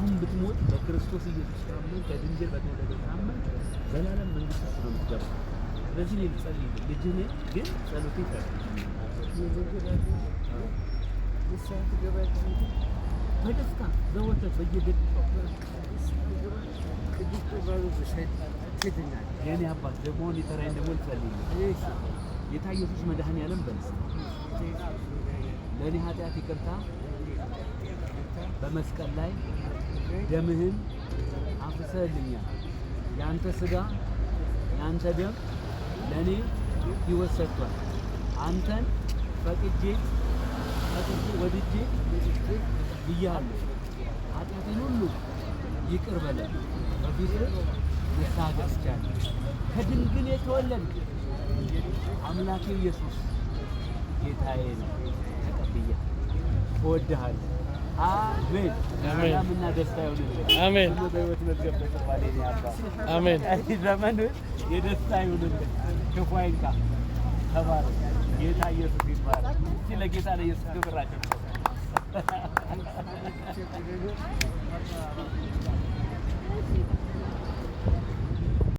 አሁን ብትሞት በክርስቶስ ኢየሱስ ታመን ከድንግል በተወለደ ታመን ዘላለም መንግስት ውስጥ ነው የምትገባው። ስለዚህ እኔ ልጸልይ ልጅ ነኝ፣ ግን ጸሎቴ በደስታ ዘወትር በየደቂቃው የእኔ አባት ደግሞ እኔ ተራዬን ደግሞ ልጸልይ። ጌታ ኢየሱስ መድኃኔዓለም በልስ ለእኔ ኃጢአት ይቅርታ በመስቀል ላይ ደምህን አፍስሰህልኛል። የአንተ ሥጋ የአንተ ደም ለእኔ ሕይወት ሰጥቷል። አንተን ፈቅጄ ወድጄ ብያለሁ። ኃጢአቴን ሁሉ ይቅር በለኝ። በፊትህ ንስሐ ገብቻለሁ። ከድንግል የተወለድክ አምላኬ ኢየሱስ ጌታዬ ነው። ተቀብያለሁ። እወድሃለሁ። አሜን። ሰላምና ደስታ ይሁንልህ። አሜን። በሕይወት መዝገብ ተጽፏል። የእኔ አባት አሜን። ዘመን የደስታ ይሁንልህ። ክፉ አይንካ። ተባረክ። ጌታ ኢየሱስ ይባረክ። እስኪ ለጌታ ለኢየሱስ ክብር አጨብጭቡ።